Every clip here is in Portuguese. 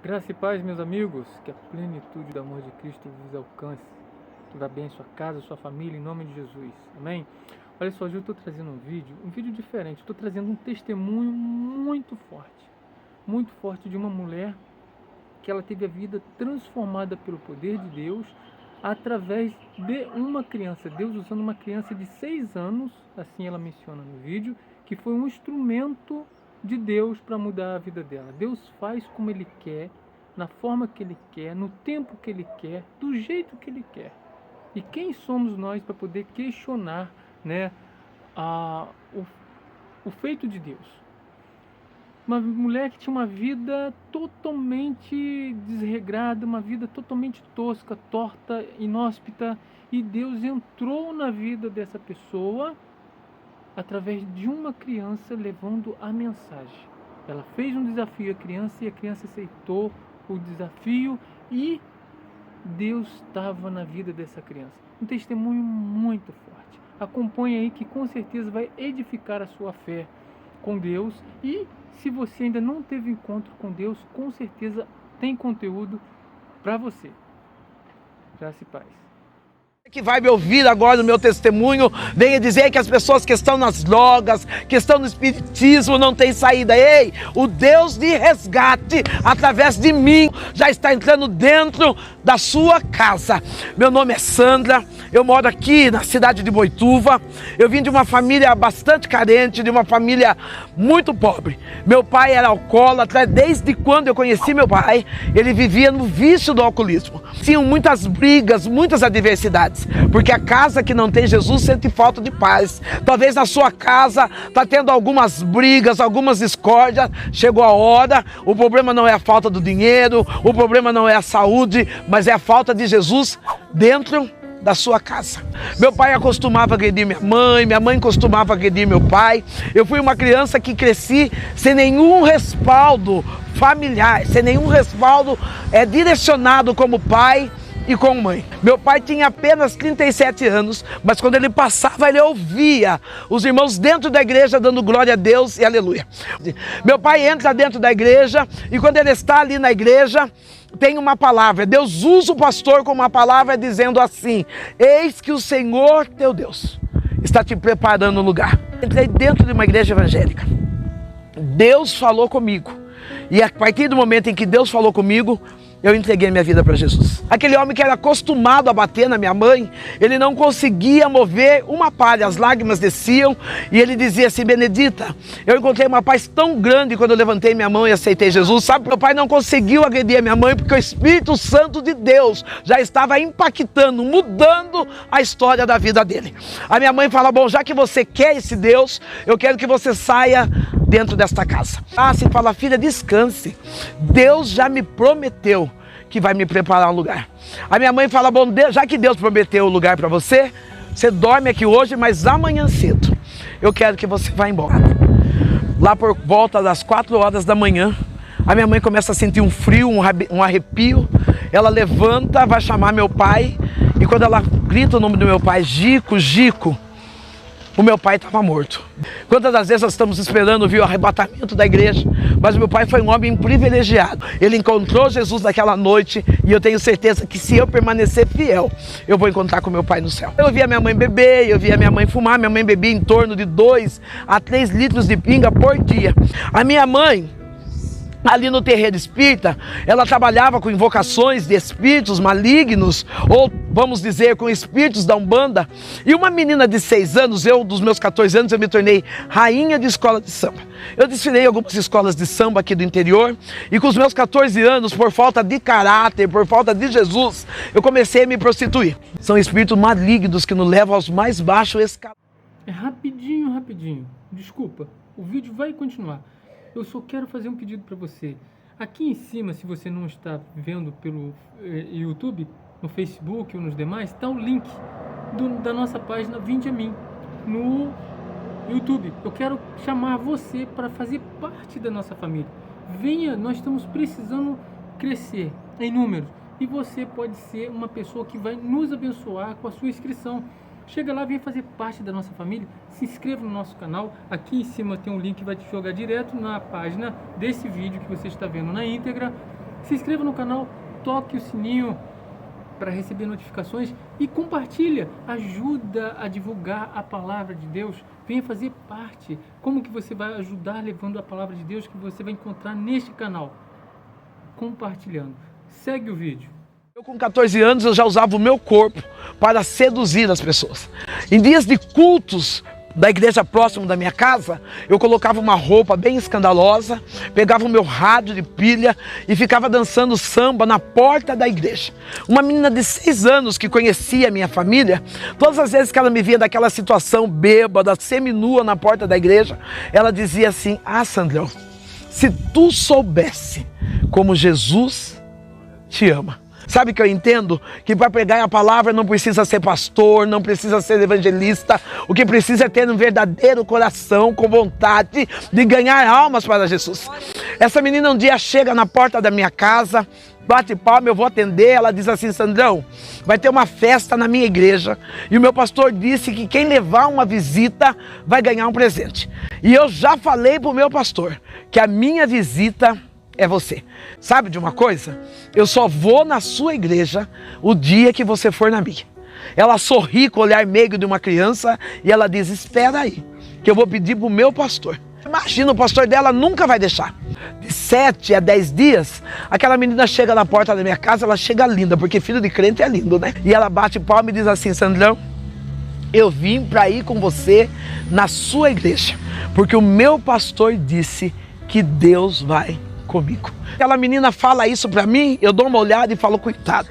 Graça e paz, meus amigos, que a plenitude do amor de Cristo vos alcance, que vá bem a sua casa, a sua família, em nome de Jesus, amém? Olha só, hoje eu estou trazendo um vídeo diferente, estou trazendo um testemunho muito forte de uma mulher que ela teve a vida transformada pelo poder de Deus, através de uma criança, Deus usando uma criança de 6 anos, assim ela menciona no vídeo, que foi um instrumento de Deus para mudar a vida dela. Deus faz como Ele quer, na forma que Ele quer, no tempo que Ele quer, do jeito que Ele quer. E quem somos nós para poder questionar, né, o feito de Deus? Uma mulher que tinha uma vida totalmente desregrada, uma vida totalmente tosca, torta, inóspita, e Deus entrou na vida dessa pessoa através de uma criança levando a mensagem. Ela fez um desafio à criança e a criança aceitou o desafio e Deus estava na vida dessa criança. Um testemunho muito forte. Acompanhe aí que com certeza vai edificar a sua fé com Deus, e se você ainda não teve encontro com Deus, com certeza tem conteúdo para você. Graça e paz. Que vai me ouvir agora no meu testemunho, venha dizer que as pessoas que estão nas drogas, que estão no espiritismo, não têm saída. Ei, o Deus de resgate, através de mim, já está entrando dentro da sua casa. Meu nome é Sandra, eu moro aqui na cidade de Boituva. Eu vim de uma família bastante carente, de uma família muito pobre. Meu pai era alcoólatra, desde quando eu conheci meu pai, ele vivia no vício do alcoolismo. Tinham muitas brigas, muitas adversidades, porque a casa que não tem Jesus sente falta de paz. Talvez na sua casa está tendo algumas brigas, algumas discórdias. Chegou a hora, o problema não é a falta do dinheiro, o problema não é a saúde, mas é a falta de Jesus dentro da sua casa. Meu pai acostumava agredir minha mãe costumava agredir meu pai. Eu fui uma criança que cresci sem nenhum respaldo familiar, sem nenhum respaldo direcionado como pai e como mãe. Meu pai tinha apenas 37 anos, mas quando ele passava, ele ouvia os irmãos dentro da igreja dando glória a Deus e aleluia. Meu pai entra dentro da igreja e quando ele está ali na igreja, tem uma palavra. Deus usa o pastor com uma palavra dizendo assim: eis que o Senhor teu Deus está te preparando um lugar. Entrei dentro de uma igreja evangélica. Deus falou comigo. E a partir do momento em que Deus falou comigo, eu entreguei minha vida para Jesus. Aquele homem que era acostumado a bater na minha mãe, ele não conseguia mover uma palha, as lágrimas desciam e ele dizia assim: Benedita, eu encontrei uma paz tão grande quando eu levantei minha mão e aceitei Jesus. Sabe, meu pai não conseguiu agredir a minha mãe porque o Espírito Santo de Deus já estava impactando, mudando a história da vida dele. A minha mãe fala: bom, já que você quer esse Deus, eu quero que você saia dentro desta casa. Se fala: filha, descanse, Deus já me prometeu que vai me preparar um lugar. A minha mãe fala: bom, já que Deus prometeu o lugar para você, você dorme aqui hoje, mas amanhã cedo eu quero que você vá embora. Lá por volta das 4 horas da manhã, a minha mãe começa a sentir um frio, um arrepio. Ela levanta, vai chamar meu pai, e quando ela grita o nome do meu pai, Gico, Gico, o meu pai estava morto. Quantas das vezes nós estamos esperando vir o arrebatamento da igreja, mas meu pai foi um homem privilegiado. Ele encontrou Jesus naquela noite e eu tenho certeza que se eu permanecer fiel, eu vou encontrar com meu pai no céu. Eu via minha mãe beber, eu via minha mãe fumar. Minha mãe bebia em torno de 2 a 3 litros de pinga por dia. A minha mãe, ali no terreiro espírita, ela trabalhava com invocações de espíritos malignos, ou vamos dizer, com espíritos da Umbanda. E uma menina de 6 anos, eu dos meus 14 anos, eu me tornei rainha de escola de samba. Eu desfilei em algumas escolas de samba aqui do interior, e com os meus 14 anos, por falta de caráter, por falta de Jesus, eu comecei a me prostituir. São espíritos malignos que nos levam aos mais baixos escalões. É rapidinho. Desculpa, o vídeo vai continuar. Eu só quero fazer um pedido para você. Aqui em cima, se você não está vendo pelo YouTube, no Facebook ou nos demais, está o link da nossa página Vinde a Mim, no YouTube. Eu quero chamar você para fazer parte da nossa família. Venha, nós estamos precisando crescer em números. E você pode ser uma pessoa que vai nos abençoar com a sua inscrição. Chega lá, vem fazer parte da nossa família, se inscreva no nosso canal. Aqui em cima tem um link que vai te jogar direto na página desse vídeo que você está vendo na íntegra. Se inscreva no canal, toque o sininho para receber notificações e compartilha, ajuda a divulgar a palavra de Deus. Venha fazer parte. Como que você vai ajudar levando a palavra de Deus que você vai encontrar neste canal? Compartilhando. Segue o vídeo. Eu com 14 anos eu já usava o meu corpo para seduzir as pessoas. Em dias de cultos da igreja próximo da minha casa, eu colocava uma roupa bem escandalosa, pegava o meu rádio de pilha e ficava dançando samba na porta da igreja. Uma menina de 6 anos que conhecia a minha família, todas as vezes que ela me via daquela situação bêbada, seminua na porta da igreja, ela dizia assim: ah, Sandrão, se tu soubesse como Jesus te ama. Sabe que eu entendo? Que para pregar a palavra não precisa ser pastor, não precisa ser evangelista. O que precisa é ter um verdadeiro coração com vontade de ganhar almas para Jesus. Essa menina um dia chega na porta da minha casa, bate palma, eu vou atender. Ela diz assim: Sandrão, vai ter uma festa na minha igreja e o meu pastor disse que quem levar uma visita vai ganhar um presente. E eu já falei para o meu pastor que a minha visita é você. Sabe de uma coisa? Eu só vou na sua igreja o dia que você for na minha. Ela sorri com o olhar meigo de uma criança e ela diz: espera aí, que eu vou pedir para o meu pastor. Imagina, o pastor dela nunca vai deixar. De 7 a 10 dias, aquela menina chega na porta da minha casa, ela chega linda, porque filho de crente é lindo, né? E ela bate palma e diz assim: Sandrão, eu vim para ir com você na sua igreja, porque o meu pastor disse que Deus vai comigo. Aquela menina fala isso pra mim, eu dou uma olhada e falo: coitada.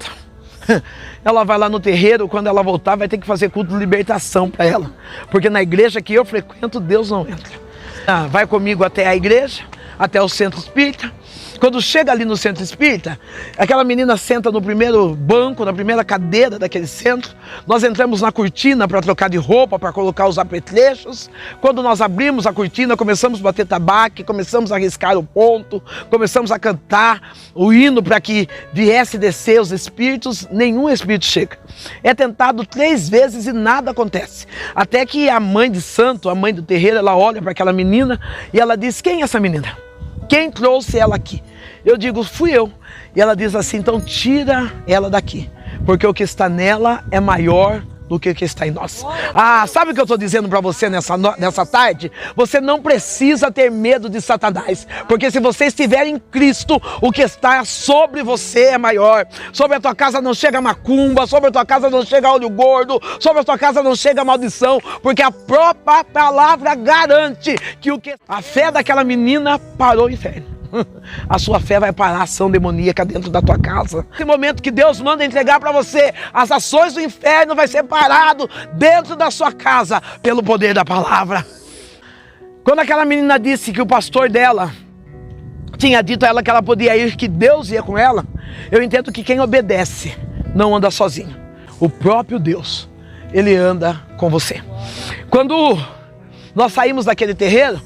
Ela vai lá no terreiro, quando ela voltar vai ter que fazer culto de libertação para ela, porque na igreja que eu frequento Deus não entra. Vai comigo até a igreja, até o centro espírita. Quando chega ali no centro espírita, aquela menina senta no primeiro banco, na primeira cadeira daquele centro. Nós entramos na cortina para trocar de roupa, para colocar os apetrechos. Quando nós abrimos a cortina, começamos a bater tabaco, começamos a riscar o ponto, começamos a cantar o hino para que viesse descer os espíritos. Nenhum espírito chega. É tentado 3 vezes e nada acontece. Até que a mãe de santo, a mãe do terreiro, ela olha para aquela menina e ela diz: quem é essa menina? Quem trouxe ela aqui? Eu digo: fui eu. E ela diz assim: então tira ela daqui, porque o que está nela é maior do que o que está em nós. Ah, sabe o que eu estou dizendo para você nessa tarde? Você não precisa ter medo de Satanás, porque se você estiver em Cristo, o que está sobre você é maior. Sobre a tua casa não chega macumba, sobre a tua casa não chega olho gordo, sobre a tua casa não chega maldição, porque a própria palavra garante que a fé daquela menina parou o inferno. A sua fé vai parar a ação demoníaca dentro da tua casa. Nesse momento que Deus manda entregar para você, as ações do inferno vai ser parado dentro da sua casa pelo poder da palavra. Quando aquela menina disse que o pastor dela tinha dito a ela que ela podia ir, que Deus ia com ela, eu entendo que quem obedece não anda sozinho. O próprio Deus, Ele anda com você. Quando nós saímos daquele terreiro,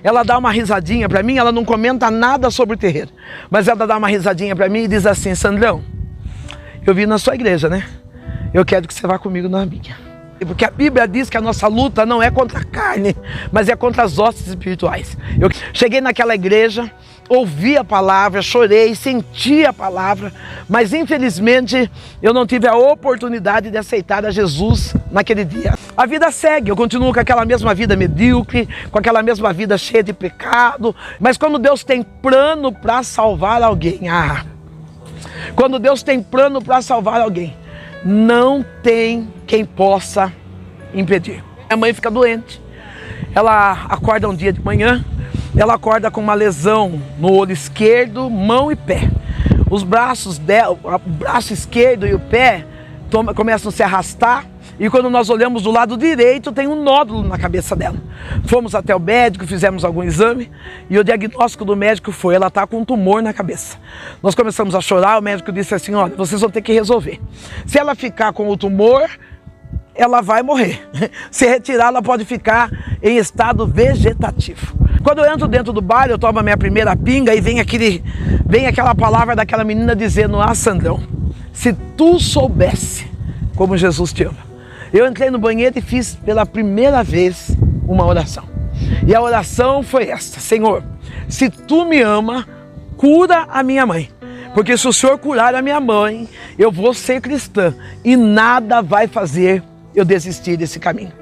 ela dá uma risadinha para mim, ela não comenta nada sobre o terreiro, mas ela dá uma risadinha para mim e diz assim: Sandrão, eu vim na sua igreja, né? Eu quero que você vá comigo na minha. Porque a Bíblia diz que a nossa luta não é contra a carne, mas é contra as hostes espirituais. Eu cheguei naquela igreja, ouvi a palavra, chorei, senti a palavra, mas infelizmente eu não tive a oportunidade de aceitar a Jesus naquele dia. A vida segue, eu continuo com aquela mesma vida medíocre, com aquela mesma vida cheia de pecado, mas quando Deus tem plano para salvar alguém, quando Deus tem plano para salvar alguém, não tem quem possa impedir. A mãe fica doente, ela acorda um dia de manhã, ela acorda com uma lesão no olho esquerdo, mão e pé. Os braços dela, o braço esquerdo e o pé começam a se arrastar, e quando nós olhamos do lado direito, tem um nódulo na cabeça dela. Fomos até o médico, fizemos algum exame, e o diagnóstico do médico foi: ela está com um tumor na cabeça. Nós começamos a chorar, o médico disse assim: olha, vocês vão ter que resolver. Se ela ficar com o tumor, ela vai morrer. Se retirar, ela pode ficar em estado vegetativo. Quando eu entro dentro do bar, eu tomo a minha primeira pinga e vem aquela palavra daquela menina dizendo: ah, Sandrão, se tu soubesse como Jesus te ama. Eu entrei no banheiro e fiz pela primeira vez uma oração. E a oração foi esta: Senhor, se tu me ama, cura a minha mãe. porque se o Senhor curar a minha mãe, eu vou ser cristã e nada vai fazer eu desistir desse caminho.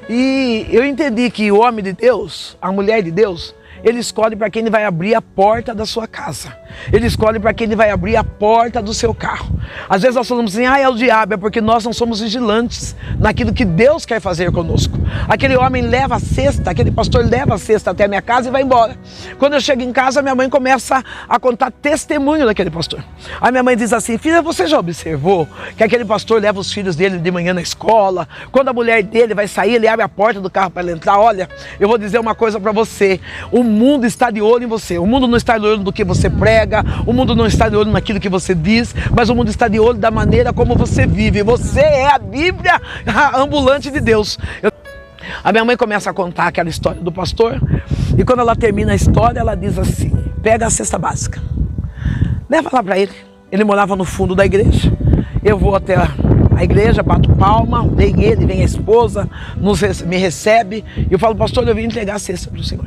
E eu entendi que o homem de Deus, a mulher de Deus, ele escolhe para quem ele vai abrir a porta da sua casa. Ele escolhe para quem ele vai abrir a porta do seu carro. Às vezes nós falamos assim, é o diabo, é porque nós não somos vigilantes naquilo que Deus quer fazer conosco. Aquele homem leva a cesta, aquele pastor leva a cesta até a minha casa e vai embora. Quando eu chego em casa, minha mãe começa a contar testemunho daquele pastor. A minha mãe diz assim, filha, você já observou que aquele pastor leva os filhos dele de manhã na escola? Quando a mulher dele vai sair, ele abre a porta do carro para ela entrar. Olha, eu vou dizer uma coisa para você, o mundo está de olho em você. O mundo não está de olho no que você prega, o mundo não está de olho naquilo que você diz, mas o mundo está de olho da maneira como você vive. Você é a Bíblia ambulante de Deus. A minha mãe começa a contar aquela história do pastor, e quando ela termina a história, ela diz assim, pega a cesta básica, leva lá para ele. Ele morava no fundo da igreja. Eu vou até a igreja, bato palma, vem ele, vem a esposa, me recebe, e eu falo, pastor, eu vim entregar a cesta para o Senhor.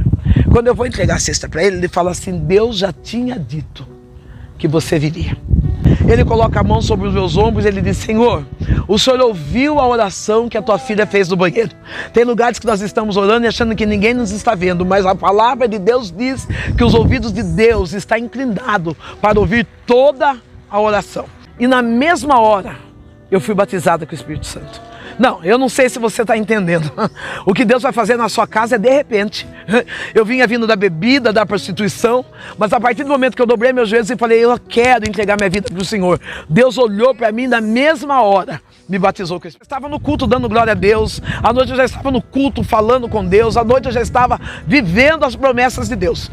Quando eu vou entregar a cesta para ele, ele fala assim, Deus já tinha dito que você viria. Ele coloca a mão sobre os meus ombros e ele diz, Senhor, o Senhor ouviu a oração que a tua filha fez no banheiro. Tem lugares que nós estamos orando e achando que ninguém nos está vendo, mas a palavra de Deus diz que os ouvidos de Deus estão inclinados para ouvir toda a oração. E na mesma hora, eu fui batizado com o Espírito Santo. Não, eu não sei se você está entendendo. O que Deus vai fazer na sua casa é de repente. Eu vinha vindo da bebida, da prostituição, mas a partir do momento que eu dobrei meus joelhos e falei, eu quero entregar minha vida para o Senhor, Deus olhou para mim na mesma hora, me batizou com isso. Eu estava no culto dando glória a Deus, à noite eu já estava no culto falando com Deus, à noite eu já estava vivendo as promessas de Deus.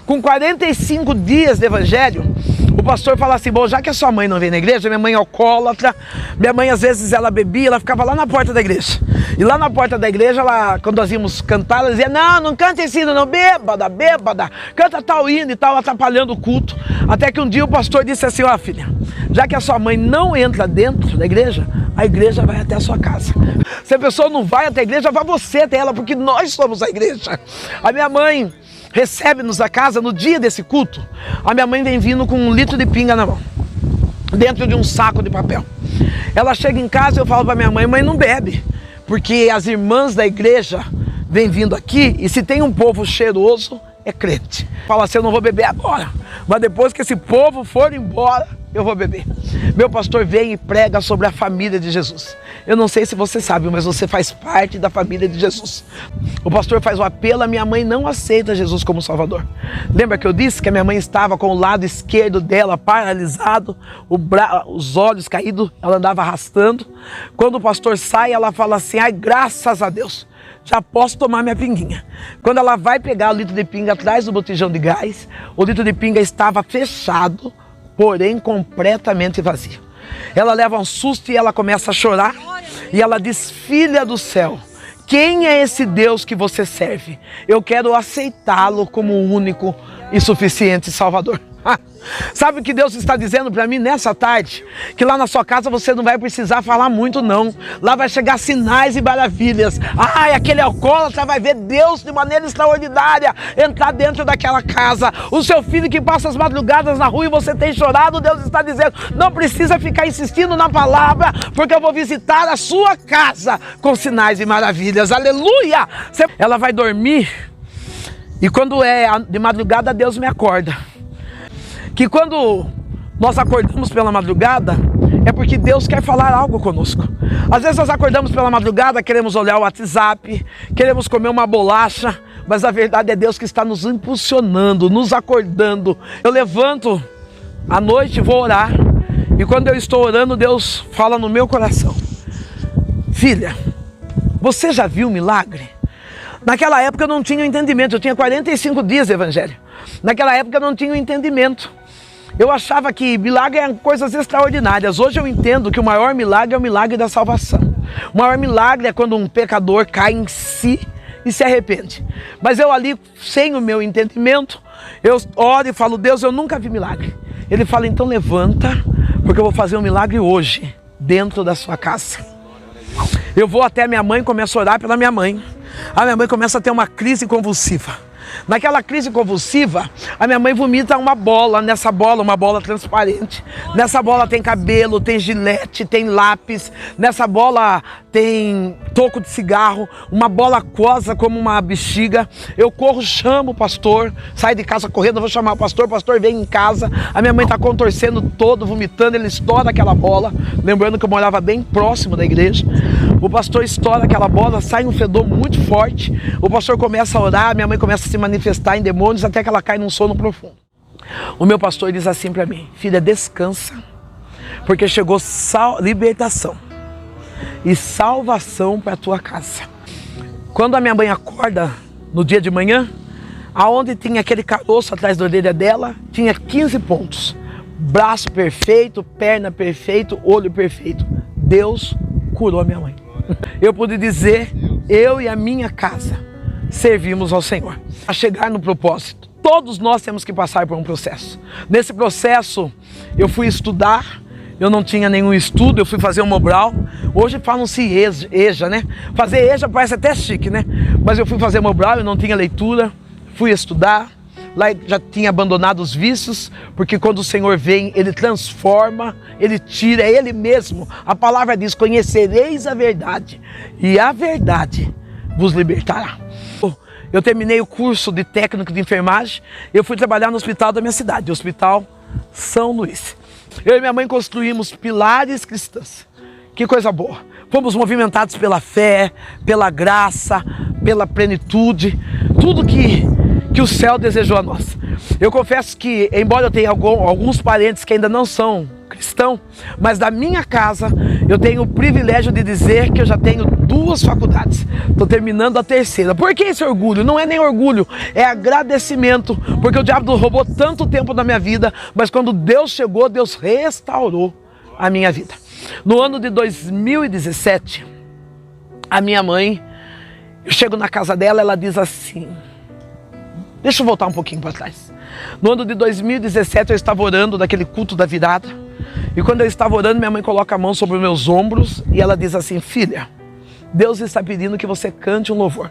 Com 45 dias de evangelho, o pastor fala assim, bom, já que a sua mãe não vem na igreja, minha mãe é alcoólatra, minha mãe às vezes ela bebia, ela ficava lá na porta da igreja. E lá na porta da igreja, ela, quando nós íamos cantar, ela dizia, não canta esse hino não, bêbada, canta tal hino e tal, atrapalhando o culto. Até que um dia o pastor disse assim, ó filha, já que a sua mãe não entra dentro da igreja, a igreja vai até a sua casa. Se a pessoa não vai até a igreja, vai você até ela, porque nós somos a igreja. A minha mãe recebe-nos a casa no dia desse culto. A minha mãe vem vindo com 1 litro de pinga na mão, dentro de um saco de papel. Ela chega em casa e eu falo para minha mãe, mãe, não bebe, porque as irmãs da igreja vêm vindo aqui e se tem um povo cheiroso, é crente. Fala assim, eu não vou beber agora, mas depois que esse povo for embora, eu vou beber. Meu pastor vem e prega sobre a família de Jesus. Eu não sei se você sabe, mas você faz parte da família de Jesus. O pastor faz o apelo, a minha mãe não aceita Jesus como Salvador. Lembra que eu disse que a minha mãe estava com o lado esquerdo dela paralisado, os olhos caídos, ela andava arrastando. Quando o pastor sai, ela fala assim, ai, graças a Deus, já posso tomar minha pinguinha. Quando ela vai pegar o litro de pinga atrás do botijão de gás, o litro de pinga estava fechado, porém completamente vazio. Ela leva um susto e ela começa a chorar. E ela diz, filha do céu, quem é esse Deus que você serve? Eu quero aceitá-lo como o único e suficiente Salvador. Sabe o que Deus está dizendo para mim nessa tarde? Que lá na sua casa você não vai precisar falar muito não. Lá vai chegar sinais e maravilhas. Ai, aquele alcoólatra vai ver Deus de maneira extraordinária entrar dentro daquela casa. O seu filho que passa as madrugadas na rua e você tem chorado, Deus está dizendo, não precisa ficar insistindo na palavra, porque eu vou visitar a sua casa com sinais e maravilhas. Aleluia! Ela vai dormir e quando é de madrugada Deus me acorda. Que quando nós acordamos pela madrugada, é porque Deus quer falar algo conosco. Às vezes nós acordamos pela madrugada, queremos olhar o WhatsApp, queremos comer uma bolacha, mas a verdade é Deus que está nos impulsionando, nos acordando. Eu levanto à noite, vou orar, e quando eu estou orando, Deus fala no meu coração, filha, você já viu milagre? Naquela época eu não tinha entendimento, eu tinha 45 dias de evangelho. Naquela época eu não tinha entendimento. Eu achava que milagre eram coisas extraordinárias. Hoje eu entendo que o maior milagre é o milagre da salvação. O maior milagre é quando um pecador cai em si e se arrepende. Mas eu ali, sem o meu entendimento, eu oro e falo, Deus, eu nunca vi milagre. Ele fala, então levanta, porque eu vou fazer um milagre hoje, dentro da sua casa. Eu vou até minha mãe, começo a orar pela minha mãe. A minha mãe começa a ter uma crise convulsiva. Naquela crise convulsiva, a minha mãe vomita uma bola, uma bola transparente. Nessa bola tem cabelo, tem gilete, tem lápis. Nessa bola tem toco de cigarro, uma bola aquosa como uma bexiga. Eu corro, chamo o pastor, saio de casa correndo, vou chamar o pastor vem em casa. A minha mãe está contorcendo todo, vomitando, ele estoura aquela bola. Lembrando que eu morava bem próximo da igreja. O pastor estoura aquela bola, sai um fedor muito forte. O pastor começa a orar, minha mãe começa a se manifestar em demônios até que ela cai num sono profundo. O meu pastor diz assim para mim: filha, descansa, porque chegou libertação e salvação para a tua casa. Quando a minha mãe acorda no dia de manhã, aonde tinha aquele caroço atrás da orelha dela, tinha 15 pontos. Braço perfeito, perna perfeito, olho perfeito. Deus curou a minha mãe. Eu pude dizer, eu e a minha casa servimos ao Senhor. A chegar no propósito, todos nós temos que passar por um processo. Nesse processo, eu fui estudar, eu não tinha nenhum estudo, eu fui fazer um Mobral. Hoje falam-se EJA, né? Fazer EJA parece até chique, né? Mas eu fui fazer Mobral, eu não tinha leitura, fui estudar. Lá já tinha abandonado os vícios, porque quando o Senhor vem, Ele transforma, Ele tira, é Ele mesmo. A palavra diz, conhecereis a verdade, e a verdade vos libertará. Eu terminei o curso de técnico de enfermagem, eu fui trabalhar no hospital da minha cidade, o Hospital São Luís. Eu e minha mãe construímos pilares cristãos. Que coisa boa. Fomos movimentados pela fé, pela graça, pela plenitude, tudo que o céu desejou a nós. Eu confesso que, embora eu tenha alguns parentes que ainda não são cristãos, mas da minha casa eu tenho o privilégio de dizer que eu já tenho 2 faculdades. Estou terminando a 3ª. Por que esse orgulho? Não é nem orgulho, é agradecimento, porque o diabo roubou tanto tempo da minha vida, mas quando Deus chegou, Deus restaurou a minha vida. No ano de 2017, a minha mãe, eu chego na casa dela, ela diz assim... Deixa eu voltar um pouquinho para trás. No ano de 2017 eu estava orando naquele culto da virada. E quando eu estava orando, minha mãe coloca a mão sobre os meus ombros e ela diz assim: filha, Deus está pedindo que você cante um louvor.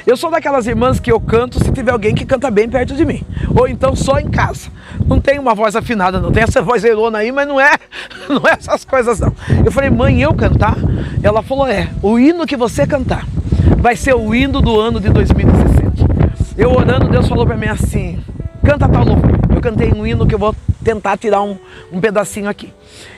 Eu sou daquelas irmãs que eu canto se tiver alguém que canta bem perto de mim. Ou então só em casa. Não tem uma voz afinada, não tem essa voz eirona aí, mas não é essas coisas não. Eu falei, mãe, eu cantar? Ela falou, o hino que você cantar vai ser o hino do ano de 2017. Eu orando, Deus falou para mim assim, canta tal louvor. Eu cantei um hino que eu vou tentar tirar um pedacinho aqui.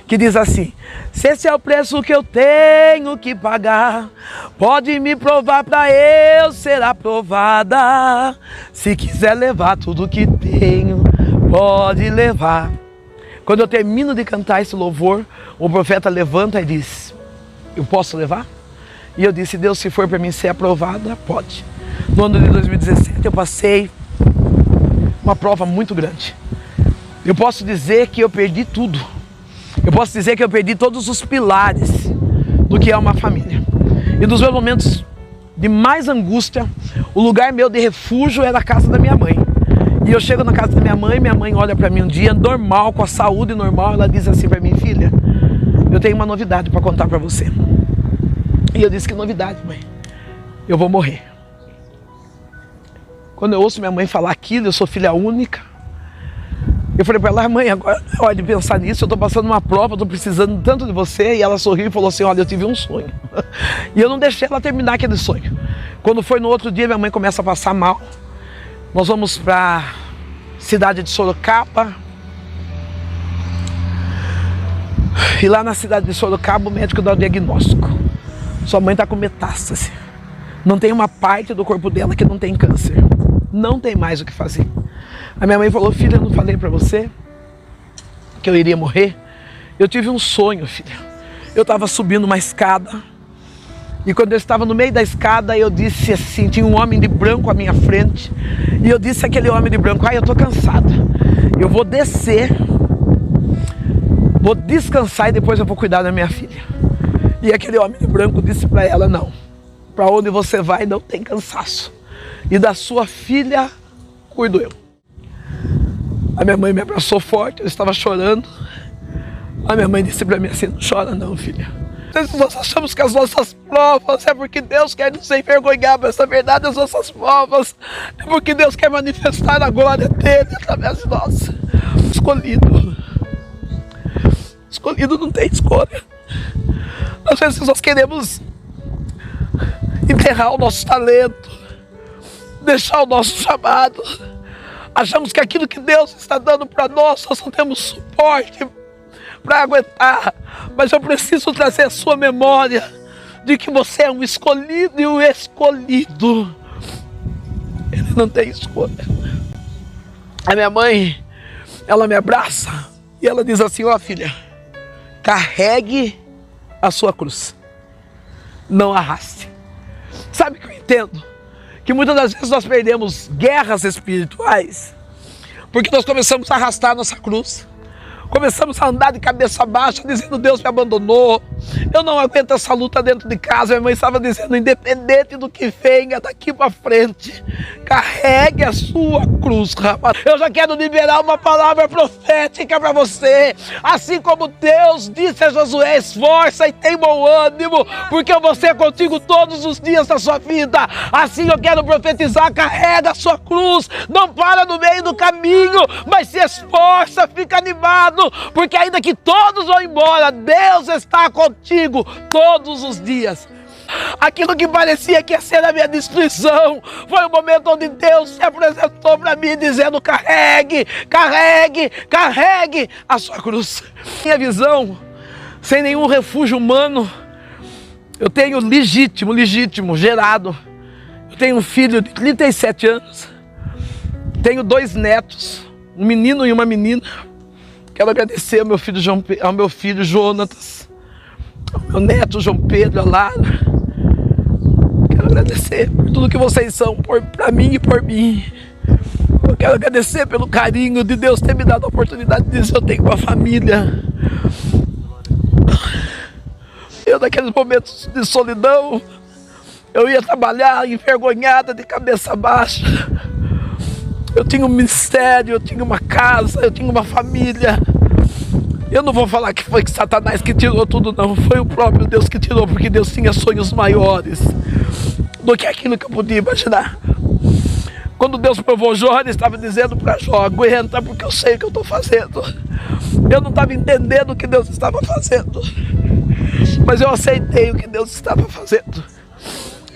Que diz assim, se esse é o preço que eu tenho que pagar, pode me provar para eu ser aprovada. Se quiser levar tudo que tenho, pode levar. Quando eu termino de cantar esse louvor, o profeta levanta e diz, eu posso levar? E eu disse, Deus, se for para mim ser aprovada, pode. No ano de 2017 eu passei uma prova muito grande. Eu posso dizer que eu perdi tudo. Eu posso dizer que eu perdi todos os pilares do que é uma família. E nos meus momentos de mais angústia, o lugar meu de refúgio era a casa da minha mãe. E eu chego na casa da minha mãe olha para mim um dia, normal, com a saúde normal, ela diz assim para mim, filha, eu tenho uma novidade para contar para você. E eu disse, que novidade, mãe? Eu vou morrer. Quando eu ouço minha mãe falar aquilo, eu sou filha única. Eu falei para ela, mãe, agora é hora de pensar nisso, eu estou passando uma prova, estou precisando tanto de você. E ela sorriu e falou assim, olha, eu tive um sonho. E eu não deixei ela terminar aquele sonho. Quando foi no outro dia, minha mãe começa a passar mal. Nós vamos para a cidade de Sorocaba. E lá na cidade de Sorocaba, o médico dá o diagnóstico. Sua mãe está com metástase. Não tem uma parte do corpo dela que não tem câncer. Não tem mais o que fazer. A minha mãe falou, filha, eu não falei para você que eu iria morrer? Eu tive um sonho, filha. Eu estava subindo uma escada. E quando eu estava no meio da escada, eu disse assim, tinha um homem de branco à minha frente. E eu disse àquele homem de branco, eu estou cansada. Eu vou descer, vou descansar e depois eu vou cuidar da minha filha. E aquele homem de branco disse para ela, não. Para onde você vai não tem cansaço. E da sua filha cuido eu. A minha mãe me abraçou forte, eu estava chorando. A minha mãe disse para mim assim, não chora não, filha. vezes nós achamos que as nossas provas é porque Deus quer nos envergonhar, mas na verdade as nossas provas é porque Deus quer manifestar a glória dele através de nós. Escolhido não tem escolha. Às vezes nós queremos enterrar o nosso talento, deixar o nosso chamado. Achamos que aquilo que Deus está dando para nós não temos suporte para aguentar. Mas eu preciso trazer a sua memória de que você é um escolhido, e o escolhido, ele não tem escolha. A minha mãe, ela me abraça e ela diz assim: ó filha, carregue a sua cruz, não arraste. Sabe o que eu entendo? Que muitas das vezes nós perdemos guerras espirituais porque nós começamos a arrastar a nossa cruz. Começamos a andar de cabeça baixa, dizendo: Deus me abandonou, eu não aguento essa luta dentro de casa. Minha mãe estava dizendo: independente do que venha daqui para frente, carregue a sua cruz, rapaz. Eu já quero liberar uma palavra profética para você. Assim como Deus disse a Josué: esforça e tem bom ânimo, porque eu vou ser contigo todos os dias da sua vida. Assim eu quero profetizar: carrega a sua cruz, não para no meio do caminho, mas se esforça, fica animado, porque ainda que todos vão embora, Deus está contigo todos os dias. Aquilo que parecia que ia ser a minha destruição foi o momento onde Deus se apresentou para mim dizendo: carregue, carregue, carregue a sua cruz. Minha visão, sem nenhum refúgio humano, eu tenho legítimo, gerado. Eu tenho um filho de 37 anos, tenho 2 netos, um menino e uma menina. Quero agradecer ao meu filho Jonatas, ao meu neto João Pedro, a Lara. Quero agradecer por tudo que vocês são para mim e por mim. Eu quero agradecer pelo carinho de Deus ter me dado a oportunidade de dizer: eu tenho uma família. Eu, naqueles momentos de solidão, eu ia trabalhar envergonhada, de cabeça baixa. Eu tinha um ministério, eu tinha uma casa, eu tinha uma família. Eu não vou falar que foi que Satanás que tirou tudo, não. Foi o próprio Deus que tirou, porque Deus tinha sonhos maiores do que aquilo que eu podia imaginar. Quando Deus provou Jó, ele estava dizendo para Jó: aguenta, porque eu sei o que eu estou fazendo. Eu não estava entendendo o que Deus estava fazendo, mas eu aceitei o que Deus estava fazendo.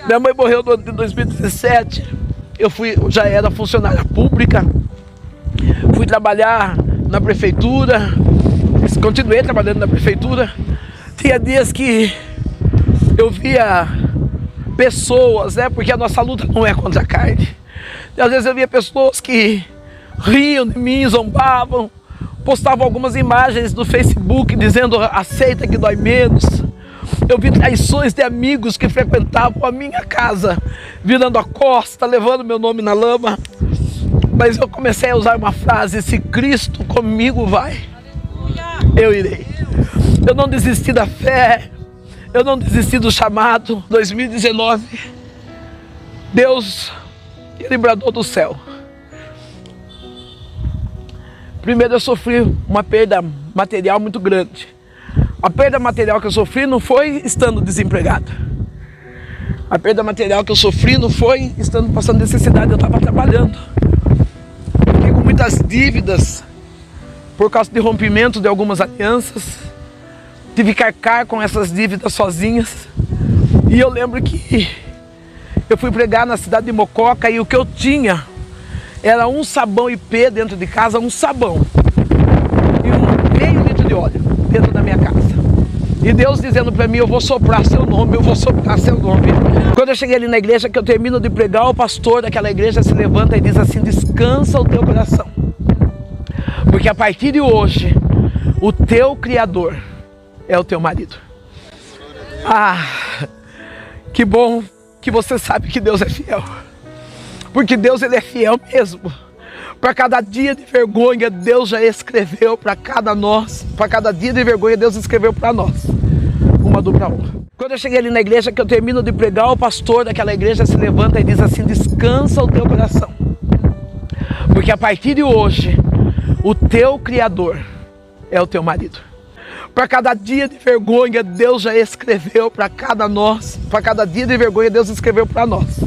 Minha mãe morreu no ano de 2017. Eu já era funcionária pública, fui trabalhar na prefeitura, continuei trabalhando na prefeitura. Tinha dias que eu via pessoas, porque a nossa luta não é contra a carne. E às vezes eu via pessoas que riam de mim, zombavam, postavam algumas imagens no Facebook dizendo: aceita que dói menos. Eu vi traições de amigos que frequentavam a minha casa, virando a costa, levando meu nome na lama. Mas eu comecei a usar uma frase: se Cristo comigo vai, eu irei. Eu não desisti da fé, eu não desisti do chamado. 2019, Deus, Ele bradou do céu. Primeiro eu sofri uma perda material muito grande. A perda material que eu sofri não foi estando desempregado. A perda material que eu sofri não foi estando passando necessidade. Eu estava trabalhando. Fiquei com muitas dívidas por causa de rompimento de algumas alianças. Tive que arcar com essas dívidas sozinhas. E eu lembro que eu fui pregar na cidade de Mococa e o que eu tinha era um sabão IP dentro de casa, um sabão e um meio litro de óleo dentro da minha casa. E Deus dizendo para mim: eu vou soprar seu nome, eu vou soprar seu nome. Quando eu cheguei ali na igreja, que eu termino de pregar, o pastor daquela igreja se levanta e diz assim: descansa o teu coração, porque a partir de hoje, o teu Criador é o teu marido. Ah, que bom que você sabe que Deus é fiel, porque Deus, Ele é fiel mesmo. Para cada dia de vergonha, Deus já escreveu para cada dia de vergonha, Deus escreveu para nós uma dupla honra. Quando eu cheguei ali na igreja, que eu termino de pregar, o pastor daquela igreja se levanta e diz assim: descansa o teu coração, porque a partir de hoje, o teu Criador é o teu marido. Para cada dia de vergonha, Deus já escreveu para cada nós. Para cada dia de vergonha, Deus escreveu para nós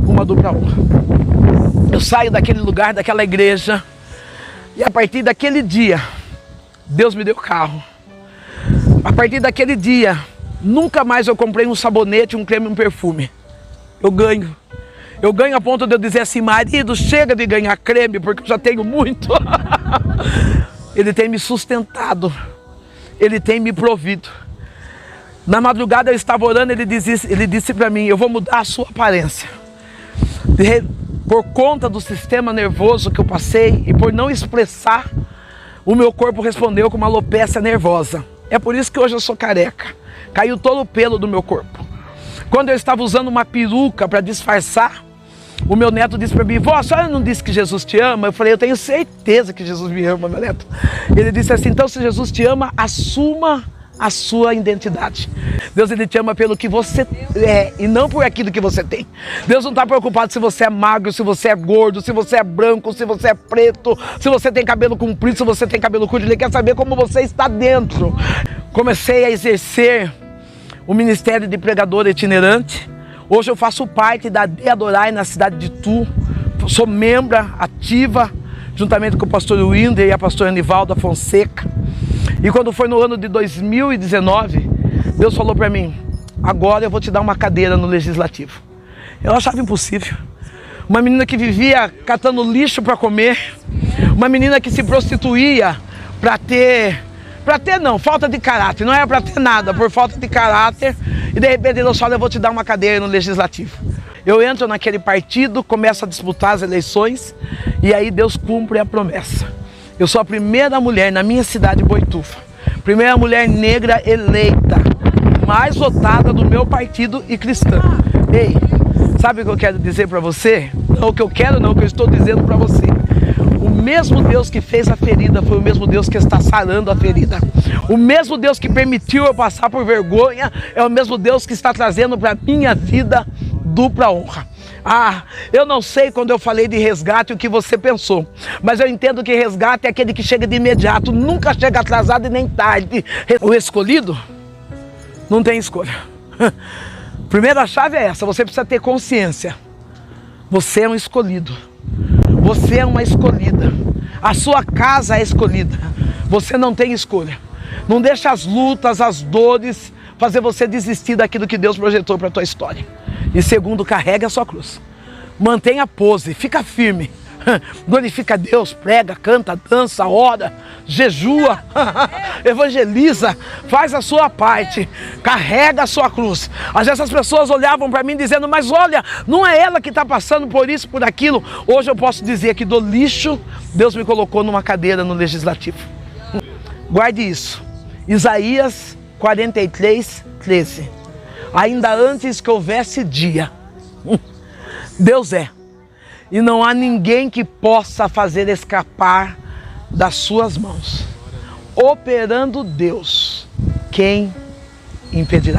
uma dupla honra. Eu saio daquele lugar, daquela igreja, e a partir daquele dia, Deus me deu carro. A partir daquele dia, nunca mais eu comprei um sabonete, um creme, um perfume. Eu ganho. Eu ganho a ponto de eu dizer assim: marido, chega de ganhar creme, porque eu já tenho muito. Ele tem me sustentado. Ele tem me provido. Na madrugada eu estava orando, ele disse para mim: eu vou mudar a sua aparência. Por conta do sistema nervoso que eu passei e por não expressar, o meu corpo respondeu com uma alopecia nervosa. É por isso que hoje eu sou careca. Caiu todo o pelo do meu corpo. Quando eu estava usando uma peruca para disfarçar, o meu neto disse para mim: vó, a senhora não disse que Jesus te ama? Eu falei: eu tenho certeza que Jesus me ama, meu neto. Ele disse assim: então se Jesus te ama, assuma a sua identidade. Deus, ele te ama pelo que você é e não por aquilo que você tem. Deus não está preocupado se você é magro, se você é gordo, se você é branco, se você é preto, se você tem cabelo comprido, se você tem cabelo curto. Ele quer saber como você está dentro. Comecei a exercer o ministério de pregador itinerante. Hoje eu faço parte da De Adorai na cidade de Itu. Sou membra ativa, juntamente com o pastor Winder e a pastora Anivalda Fonseca. E quando foi no ano de 2019, Deus falou para mim: agora eu vou te dar uma cadeira no Legislativo. Eu achava impossível. Uma menina que vivia catando lixo para comer, uma menina que se prostituía falta de caráter, não era para ter nada, por falta de caráter, e de repente Deus fala: eu vou te dar uma cadeira no Legislativo. Eu entro naquele partido, começo a disputar as eleições, e aí Deus cumpre a promessa. Eu sou a primeira mulher na minha cidade, Boituva, primeira mulher negra eleita, mais votada do meu partido e cristã. Ei, sabe o que eu quero dizer para você? Não o que eu quero, não, o que eu estou dizendo para você. O mesmo Deus que fez a ferida foi o mesmo Deus que está sarando a ferida. O mesmo Deus que permitiu eu passar por vergonha é o mesmo Deus que está trazendo para a minha vida dupla honra. Ah, eu não sei quando eu falei de resgate o que você pensou, mas eu entendo que resgate é aquele que chega de imediato, nunca chega atrasado e nem tarde. O escolhido não tem escolha. Primeira chave é essa: você precisa ter consciência. Você é um escolhido. Você é uma escolhida. A sua casa é escolhida. Você não tem escolha. Não deixa as lutas, as dores fazer você desistir daquilo que Deus projetou para a tua história. E segundo, carregue a sua cruz. Mantenha a pose, fica firme. Glorifica a Deus, prega, canta, dança, ora, jejua, evangeliza, faz a sua parte, carrega a sua cruz. Às vezes as pessoas olhavam para mim dizendo: mas olha, não é ela que está passando por isso, por aquilo. Hoje eu posso dizer que do lixo, Deus me colocou numa cadeira no Legislativo. Guarde isso. Isaías 43:13. Ainda antes que houvesse dia, Deus é. E não há ninguém que possa fazer escapar das suas mãos. Operando Deus, quem impedirá?